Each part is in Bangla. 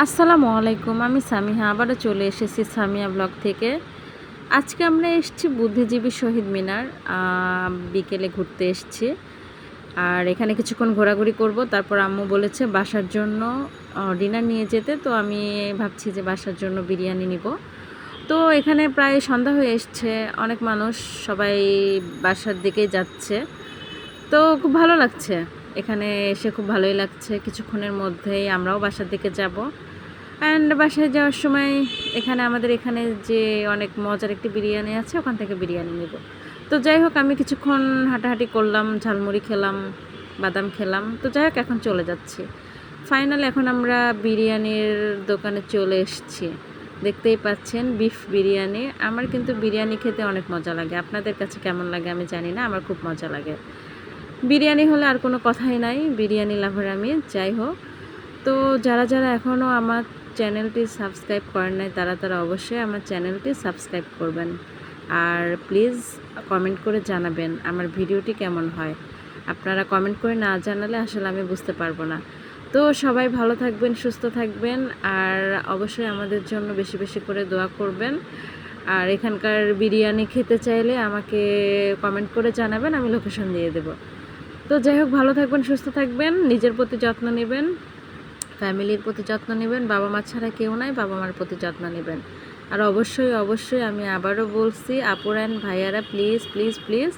আসসালামু আলাইকুম, আমি সামিহা আবারও চলে এসেছি সামিয়া ব্লগ থেকে। আজকে আমরা এসেছি বুদ্ধিজীবী শহীদ মিনার। বিকেলে ঘুরতে এসেছি, আর এখানে কিছুক্ষণ ঘোরাঘুরি করব। তারপর আম্মু বলেছে বাসার জন্য ডিনার নিয়ে যেতে, তো আমি ভাবছি যে বাসার জন্য বিরিয়ানি নিব। তো এখানে প্রায় সন্ধ্যা হয়ে এসছে, অনেক মানুষ সবাই বাসার দিকেই যাচ্ছে। তো খুব ভালো লাগছে, এখানে এসে খুব ভালোই লাগছে। কিছুক্ষণের মধ্যেই আমরাও বাসার দিকে যাব। অ্যান্ড বাসায় যাওয়ার সময় আমাদের এখানে যে অনেক মজার একটি বিরিয়ানি আছে, ওখান থেকে বিরিয়ানি নেব। তো যাই হোক, আমি কিছুক্ষণ হাঁটাহাঁটি করলাম, ঝালমুড়ি খেলাম, বাদাম খেলাম। তো যাই হোক, এখন চলে যাচ্ছি। ফাইনালি এখন আমরা বিরিয়ানির দোকানে চলে এসেছি। দেখতেই পাচ্ছেন বিফ বিরিয়ানি। আমার কিন্তু বিরিয়ানি খেতে অনেক মজা লাগে। আপনাদের কাছে কেমন লাগে আমি জানি না, আমার খুব মজা লাগে। বিরিয়ানি হলে আর কোনো কথাই নাই, বিরিয়ানি লাভার আমি। যাই হোক, তো যারা যারা এখনও আমার চ্যানেলটি সাবস্ক্রাইব করেন নাই, তারা অবশ্যই আমার চ্যানেলটি সাবস্ক্রাইব করবেন। আর প্লিজ কমেন্ট করে জানাবেন আমার ভিডিওটি কেমন হয়। আপনারা কমেন্ট করে না জানালে আসলে আমি বুঝতে পারবো না। তো সবাই ভালো থাকবেন, সুস্থ থাকবেন, আর অবশ্যই আমাদের জন্য বেশি বেশি করে দোয়া করবেন। আর এখানকার বিরিয়ানি খেতে চাইলে আমাকে কমেন্ট করে জানাবেন, আমি লোকেশন দিয়ে দেব। তো যাই হোক, ভালো থাকবেন, সুস্থ থাকবেন, নিজের প্রতি যত্ন নেবেন, ফ্যামিলির প্রতি যত্ন নেবেন। বাবা মা ছাড়া কেউ নাই, বাবা মার প্রতি যত্ন নেবেন। আর অবশ্যই অবশ্যই আমি আবারও বলছি, আপুরা অ্যান্ড ভাইয়ারা, প্লিজ প্লিজ প্লিজ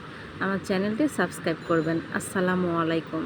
আমার চ্যানেলটি সাবস্ক্রাইব করবেন। আসসালামু আলাইকুম।